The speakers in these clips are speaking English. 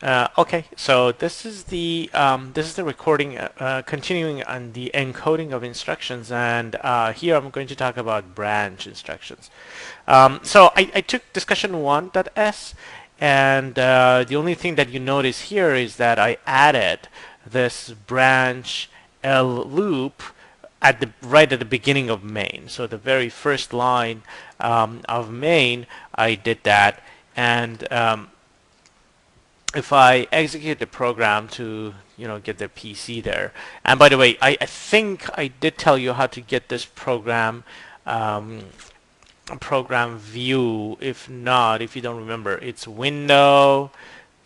Okay, so this is the recording continuing on the encoding of instructions, and here I'm going to talk about branch instructions. So I took discussion 1.s, and the only thing that you notice here is that I added this branch L loop at the right at the beginning of main. So the very first line of main, I did that, and if I execute the program to get the PC there. And by the way, I think I did tell you how to get this um, program view. If not, if you don't remember, it's window,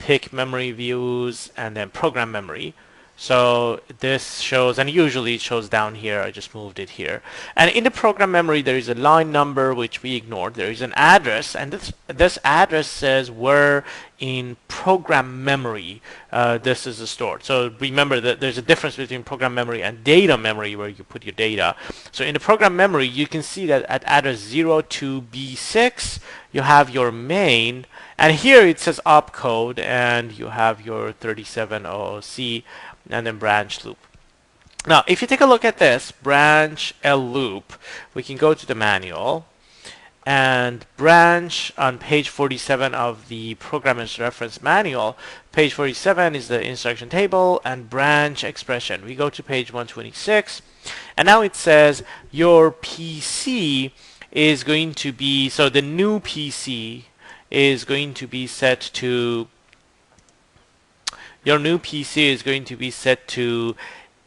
pick memory views, and then program memory. So this shows, and usually it shows down here. I just moved it here. And in the program memory, there is a line number which we ignored. There is an address, and this address says where in program memory this is stored. So remember that there's a difference between program memory and data memory where you put your data. So in the program memory, you can see that at address 02B6, you have your main, and here it says opcode, and you have your 3700C, and then branch loop. Now, if you take a look at this branch L loop, we can go to the manual, and branch on page 47 of the programmer's reference manual. Page 47 is the instruction table and branch expression. We go to page 126, and now it says your PC is going to be, so the new PC is going to be set to, your new PC is going to be set to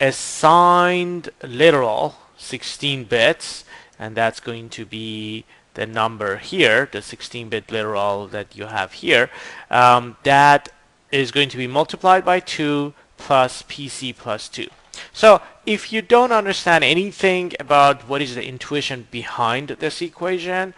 assigned literal 16 bits, and that's going to be the number here, the 16-bit literal that you have here. That is going to be multiplied by 2 plus PC plus 2. So if you don't understand anything about what is the intuition behind this equation,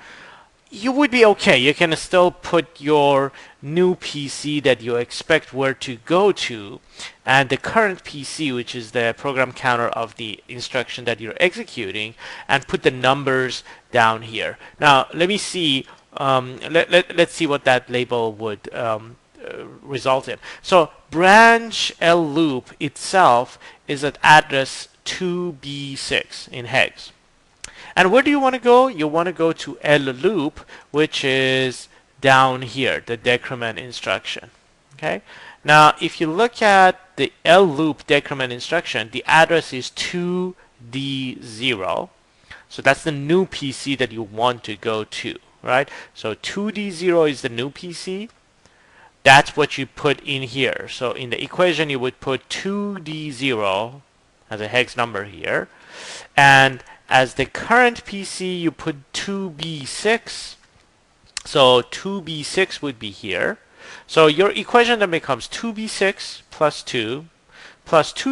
you would be okay. You can still put your new PC that you expect where to go to and the current PC, which is the program counter of the instruction that you're executing, and put the numbers down here. Now let me see, let's see what that label would result in. So branch L loop itself is at address 2B6 in hex. And where do you want to go? You want to go to L loop, which is down here, the decrement instruction. Okay. Now, if you look at the L loop decrement instruction, the address is 2D0. So that's the new PC that you want to go to, right? So 2D0 is the new PC. That's what you put in here. So in the equation, you would put 2D0 as a hex number here. And as the current PC, you put 2B6. So 2B6 would be here. So your equation then becomes 2B6 plus 2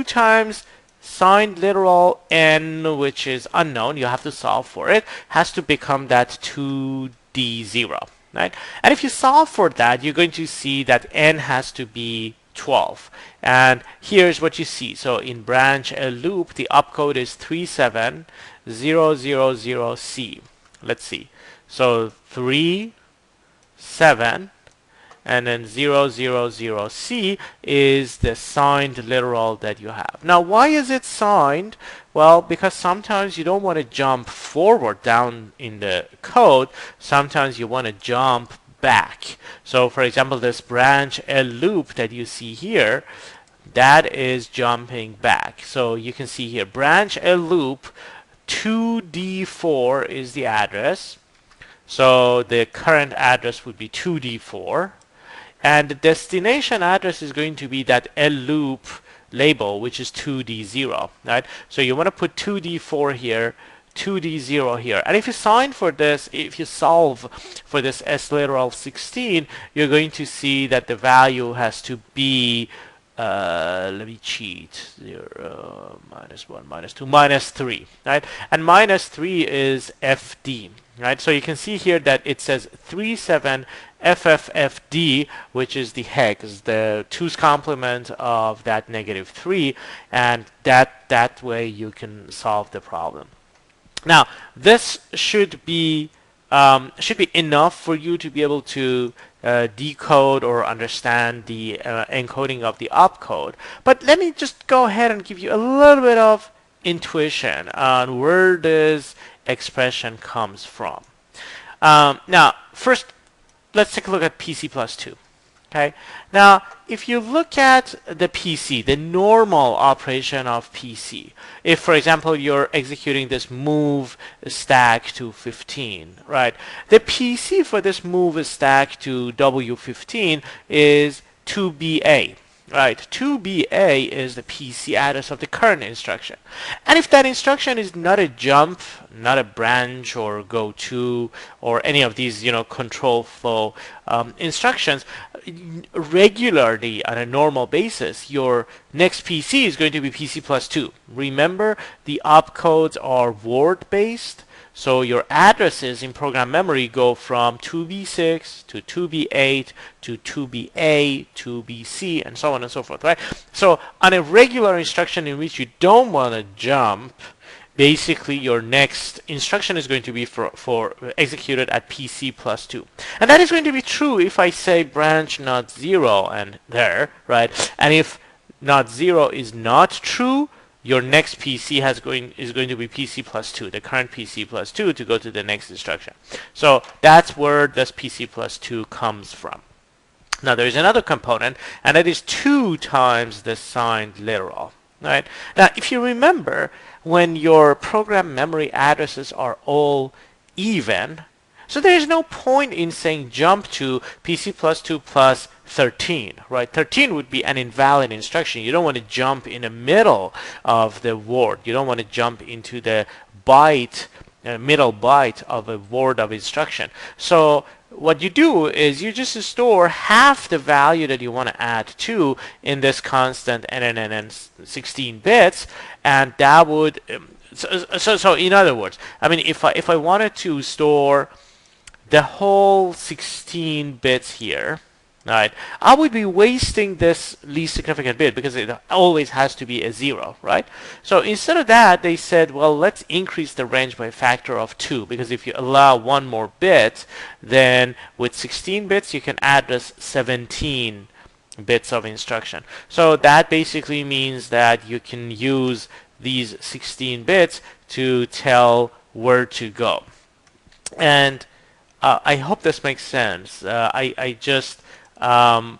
times signed literal n, which is unknown. You have to solve for it. Has to become that 2D0. Right? And if you solve for that, you're going to see that n has to be 12. And here's what you see. So in branch L loop, the opcode is 37000C. Let's see. So 37 and then 000C is the signed literal that you have. Now, why is it signed? Well, because sometimes you don't want to jump forward down in the code. Sometimes you want to jump back. So, for example, this branch L loop that you see here, that is jumping back. So you can see here, branch L loop 2D4 is the address. So the current address would be 2D4. And the destination address is going to be that L loop label, which is 2D0, right? So you want to put 2D4 here, 2D0 here. And if you solve for this S literal 16, you're going to see that the value has to be, let me cheat, 0, -1, -2, -3, right? And -3 is FD, right? So you can see here that it says 37FFFD, which is the hex, the 2's complement of that -3, and that way you can solve the problem. Now, this should be enough for you to be able to decode or understand the encoding of the opcode. But let me just go ahead and give you a little bit of intuition on where this expression comes from. Now, first, let's take a look at PC plus 2. Okay. Now, if you look at the PC, the normal operation of PC, if, for example, you're executing this move stack to 15, right? The PC for this move stack to W15 is 2BA. Right, 2BA is the PC address of the current instruction. And if that instruction is not a jump, not a branch or goto or any of these, control flow instructions, regularly on a normal basis, your next PC is going to be PC plus 2. Remember, the opcodes are word based. So your addresses in program memory go from 2B6 to 2B8 to 2BA, 2BC, and so on and so forth, right? So on a regular instruction in which you don't want to jump, basically your next instruction is going to be for executed at PC plus 2. And that is going to be true if I say branch not 0 and there, right? And if not 0 is not true, your next PC is going to be PC plus 2, the current PC plus 2 to go to the next instruction. So that's where this PC plus 2 comes from. Now there is another component, and that is 2 times the signed literal. Right? Now if you remember, when your program memory addresses are all even, so there is no point in saying jump to PC plus 2 plus 13, right? 13 would be an invalid instruction. You don't want to jump in the middle of the word. You don't want to jump into the byte, middle byte of a word of instruction. So what you do is you just store half the value that you want to add to in this constant NNN 16 bits, and that would so in other words, I mean, if I wanted to store the whole 16 bits here, right, I would be wasting this least significant bit because it always has to be a 0, right? So instead of that, they said, well, let's increase the range by a factor of 2, because if you allow one more bit, then with 16 bits, you can address 17 bits of instruction. So that basically means that you can use these 16 bits to tell where to go. And I hope this makes sense. I just and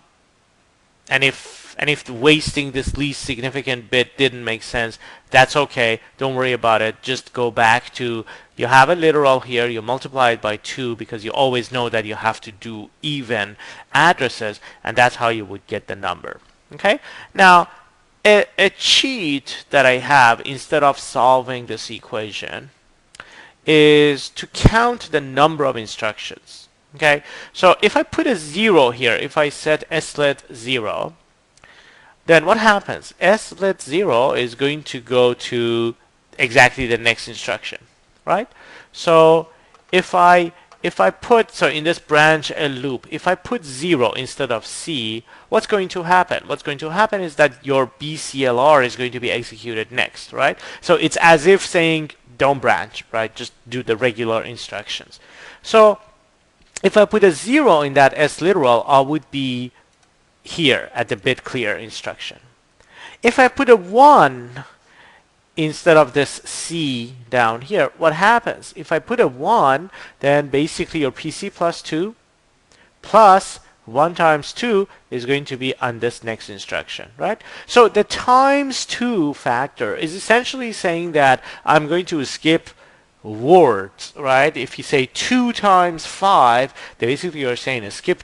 if wasting this least significant bit didn't make sense, that's okay. Don't worry about it. Just go back to, you have a literal here, you multiply it by 2 because you always know that you have to do even addresses, and that's how you would get the number. Okay? Now, a cheat that I have instead of solving this equation is to count the number of instructions. Okay, so if I put a 0 here, if I set slet 0, then what happens? Slet 0 is going to go to exactly the next instruction, right? So if I put, so in this branch a loop, if I put 0 instead of C, what's going to happen? What's going to happen is that your BCLR is going to be executed next, right? So it's as if saying don't branch, right? Just do the regular instructions. So if I put a 0 in that S literal, I would be here at the bit clear instruction. If I put a 1 instead of this C down here, what happens? If I put a 1, then basically your PC plus 2 plus 1 times 2 is going to be on this next instruction, right? So the times 2 factor is essentially saying that I'm going to skip words, right? If you say 2 times 5, then basically you're saying skip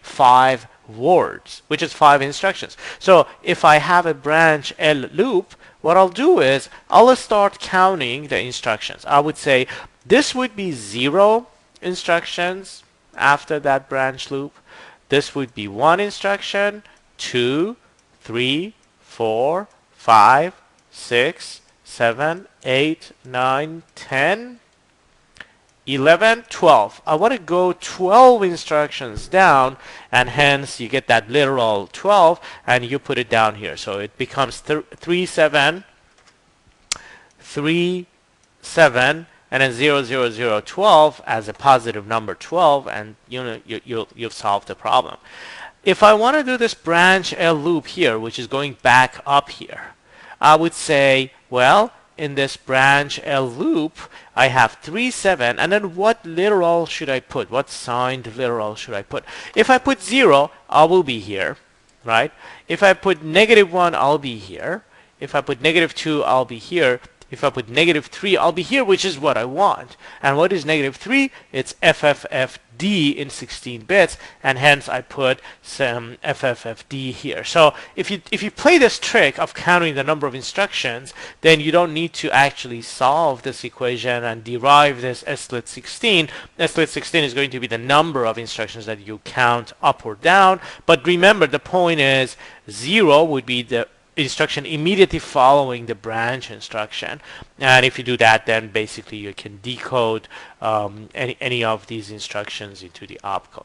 5 words, which is 5 instructions. So if I have a branch L loop, what I'll do is I'll start counting the instructions. I would say this would be 0 instructions after that branch loop. This would be 1 instruction, 2, 3, 4, 5, 6, 7, 8, 9, 10, 11, 12. I want to go 12 instructions down, and hence you get that literal 12, and you put it down here. So it becomes 3, 7, 3, 7, and then 00012 as a positive number 12, and you've solved the problem. If I want to do this branch L loop here, which is going back up here, I would say, well, in this branch L loop, I have 3, 7, and then what literal should I put? What signed literal should I put? If I put 0, I will be here, right? If I put -1, I'll be here. If I put -2, I'll be here. If I put -3, I'll be here, which is what I want. And what is -3? It's FFFD in 16 bits, and hence I put some FFFD here. So if you play this trick of counting the number of instructions, then you don't need to actually solve this equation and derive this slit 16. Slit 16 is going to be the number of instructions that you count up or down. But remember, the point is 0 would be the instruction immediately following the branch instruction, and if you do that, then basically you can decode any of these instructions into the opcode.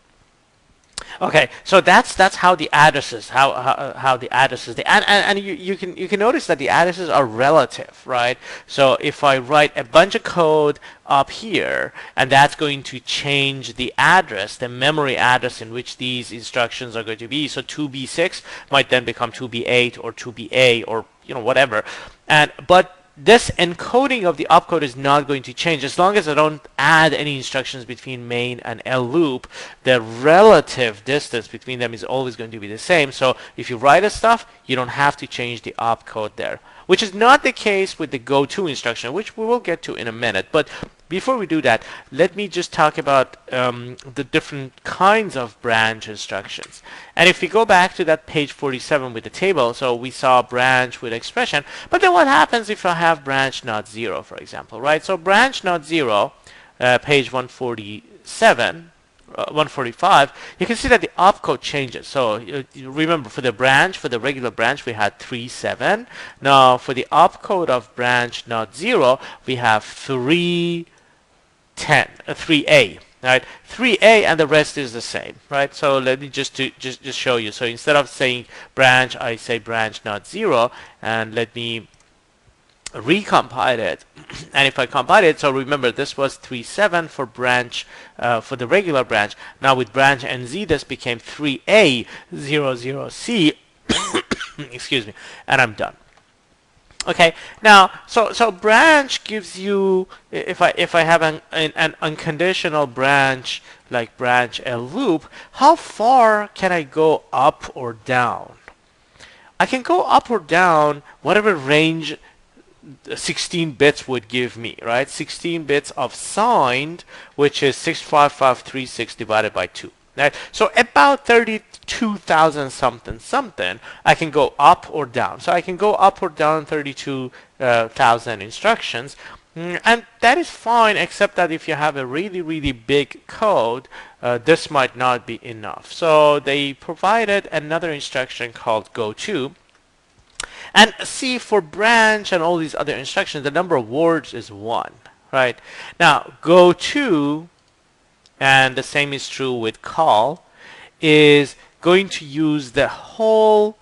Okay, so that's how the addresses and you can notice that the addresses are relative, right? So if I write a bunch of code up here, and that's going to change the address, the memory address in which these instructions are going to be. So 2B6 might then become 2B8 or 2BA or whatever, but this encoding of the opcode is not going to change as long as I don't add any instructions between main and L loop. The relative distance between them is always going to be the same. So if you write a stuff, you don't have to change the opcode there, which is not the case with the goto instruction, which we will get to in a minute. But before we do that, let me just talk about the different kinds of branch instructions. And if we go back to that page 47 with the table, so we saw branch with expression, but then what happens if I have branch not 0, for example, right? So branch not 0, page 147, 145, you can see that the opcode changes. So you remember, for the regular branch, we had 3, 7. Now for the opcode of branch not 0, we have 3, 10, 3A, right? 3A, and the rest is the same, right? So let me just show you. So instead of saying branch, I say branch not 0, and let me recompile it. And if I compile it, so remember, this was 3, 7 for branch, for the regular branch. Now with branch NZ, this became 3A, 00C, excuse me, and I'm done. Okay, now so branch gives you, if I have an unconditional branch like branch L loop, how far can I go up or down? I can go up or down whatever range 16 bits would give me, right? 16 bits of signed, which is 65536 divided by 2. Right? So about 32,000 something, I can go up or down. So I can go up or down 32,000 instructions. And that is fine, except that if you have a really, really big code, this might not be enough. So they provided another instruction called goto. And see, for branch and all these other instructions, the number of words is 1, right? Now, goto, and the same is true with call, is going to use the whole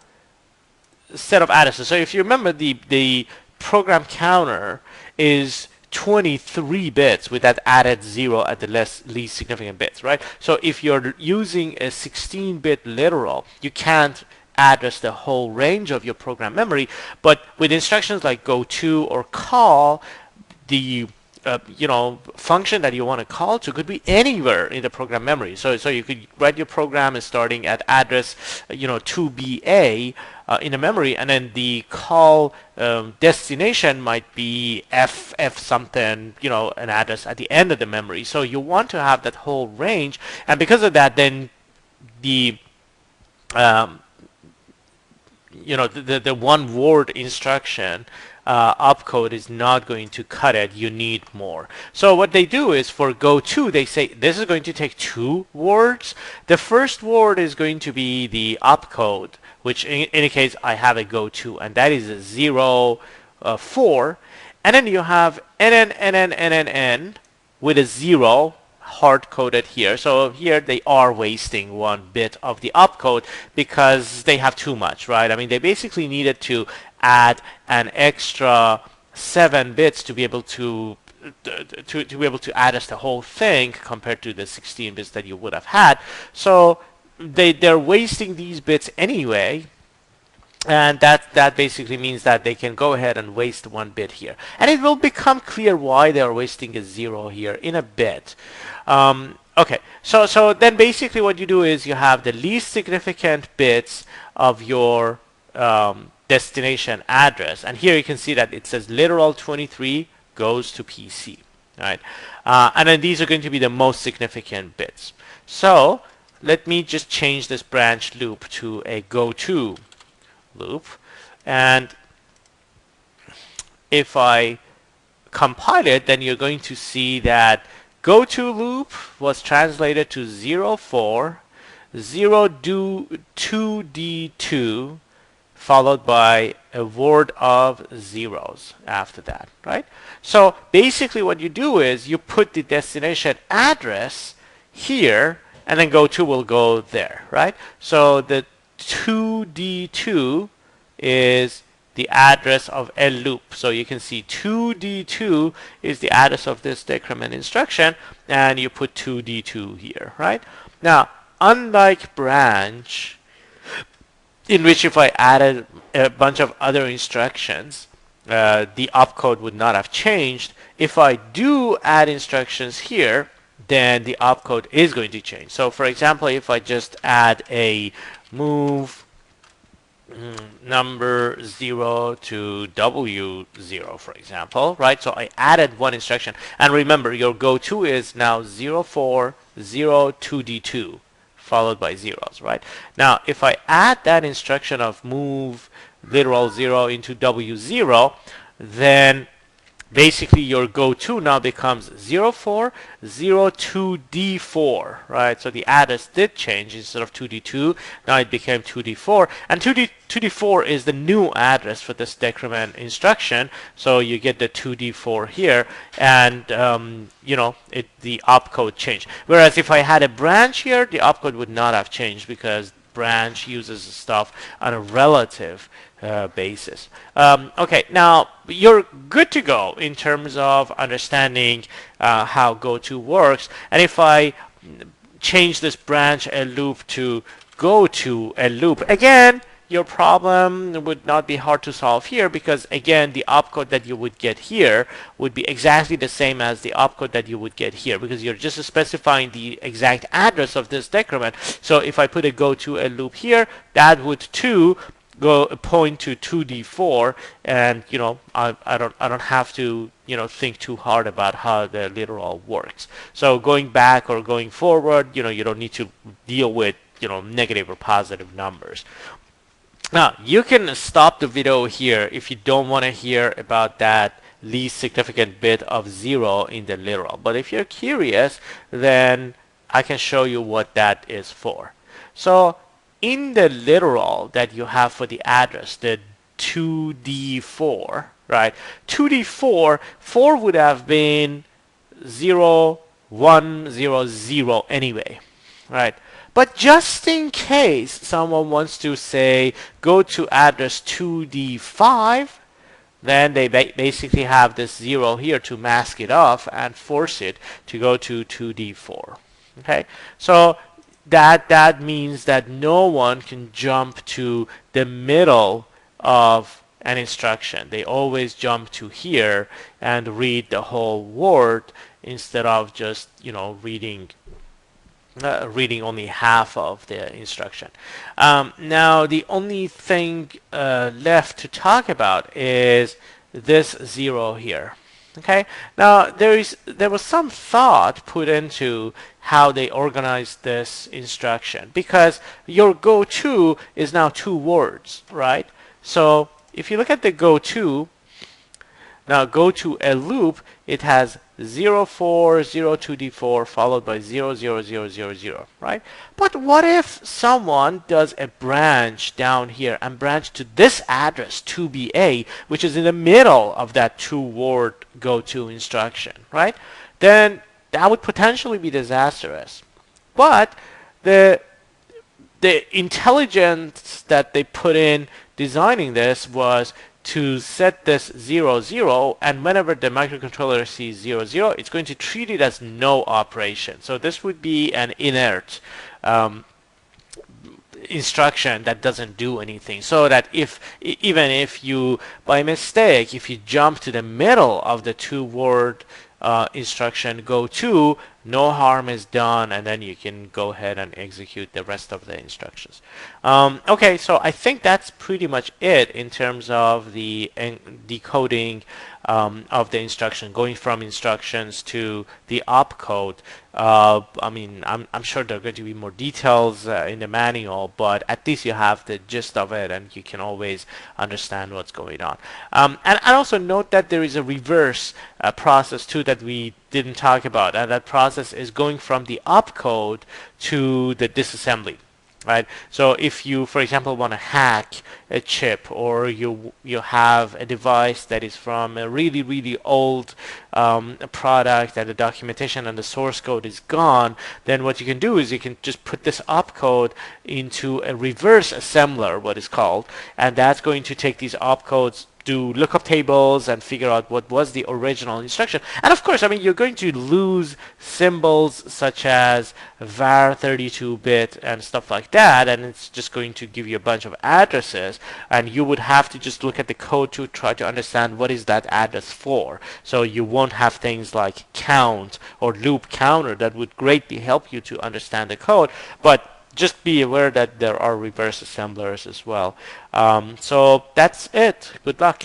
set of addresses. So if you remember, the program counter is 23 bits with that added 0 at the least significant bits, right? So if you're using a 16-bit literal, you can't address the whole range of your program memory. But with instructions like goto or call, the function that you want to call to could be anywhere in the program memory. So you could write your program as starting at address 2BA in the memory, and then the call destination might be F something, an address at the end of the memory. So you want to have that whole range, and because of that, then the the one word instruction opcode is not going to cut it. You need more. So what they do is, for goto, they say this is going to take 2 words. The first word is going to be the opcode, which indicates I have a goto, and that is a 0, 4. And then you have NN with a 0 hard-coded here. So here they are wasting 1 bit of the opcode because they have too much, right? I mean, they basically needed to add an extra 7 bits to be able to to be able to address the whole thing compared to the 16 bits that you would have had. So they're wasting these bits anyway, and that basically means that they can go ahead and waste one bit here, and it will become clear why they are wasting a 0 here in a bit. Okay, so then basically what you do is you have the least significant bits of your destination address, and here you can see that it says literal 23 goes to PC, right? And then these are going to be the most significant bits. So let me just change this branch loop to a goto loop, and if I compile it, then you're going to see that goto loop was translated to 04 2D2 followed by a word of zeros after that, right? So basically what you do is you put the destination address here, and then goto will go there, right? So the 2D2 is the address of a loop. So you can see 2D2 is the address of this decrement instruction, and you put 2D2 here, right? Now, unlike branch, in which if I added a bunch of other instructions, the opcode would not have changed. If I do add instructions here, then the opcode is going to change. So for example, if I just add a move number 0 to W0, for example, right? So I added one instruction. And remember, your goto is now 0402D2 followed by zeros, right? Now, if I add that instruction of move literal 0 into W0, then basically your goto now becomes 0402D4, right? So the address did change. Instead of 2D2, now it became 2D4, and 2D4 is the new address for this decrement instruction. So you get the 2D4 here, and the opcode changed. Whereas if I had a branch here, the opcode would not have changed, because branch uses stuff on a relative basis. Okay, now you're good to go in terms of understanding how goto works. And if I change this branch a loop to goto a loop, again, your problem would not be hard to solve here, because again, the opcode that you would get here would be exactly the same as the opcode that you would get here, because you're just specifying the exact address of this decrement. So if I put a goto a loop here, that would too point to 2D4, and I don't have to think too hard about how the literal works. So going back or going forward, you don't need to deal with negative or positive numbers. Now you can stop the video here if you don't want to hear about that least significant bit of 0 in the literal. But if you're curious, then I can show you what that is for. So in the literal that you have for the address, the 2D4, right? 2D4, 4 would have been 0, 1, 0, 0 anyway, right? But just in case someone wants to say go to address 2D5, then they basically have this 0 here to mask it off and force it to go to 2D4. Okay, so that means that no one can jump to the middle of an instruction. They always jump to here and read the whole word instead of just reading only half of the instruction. Now the only thing left to talk about is this 0 here. Okay, now there was some thought put into how they organized this instruction, because your goto is now 2 words, right? So if you look at the goto, now go to a loop, it has 0402D4 followed by 00000, right? But what if someone does a branch down here and branch to this address 2BA, which is in the middle of that 2-word goto instruction, right? Then that would potentially be disastrous. But the intelligence that they put in designing this was to set this 0, 0, and whenever the microcontroller sees 0, 0, it's going to treat it as no operation. So this would be an inert instruction that doesn't do anything, so that even if you by mistake, if you jump to the middle of the two-word instruction go to, no harm is done, and then you can go ahead and execute the rest of the instructions. Okay, so I think that's pretty much it in terms of the decoding of the instruction, going from instructions to the opcode. I mean, I'm sure there are going to be more details in the manual, but at least you have the gist of it, and you can always understand what's going on. And also note that there is a reverse process too that we didn't talk about, and that process is going from the opcode to the disassembly. Right. So if you, for example, want to hack a chip, or you have a device that is from a really old product, and the documentation and the source code is gone, then what you can do is you can just put this opcode into a reverse assembler, what is called, and that's going to take these opcodes, do lookup tables, and figure out what was the original instruction. And of course, I mean, you're going to lose symbols such as var 32-bit and stuff like that, and it's just going to give you a bunch of addresses, and you would have to just look at the code to try to understand what is that address for. So you won't have things like count or loop counter that would greatly help you to understand the code, but just be aware that there are reverse assemblers as well. So that's it. Good luck.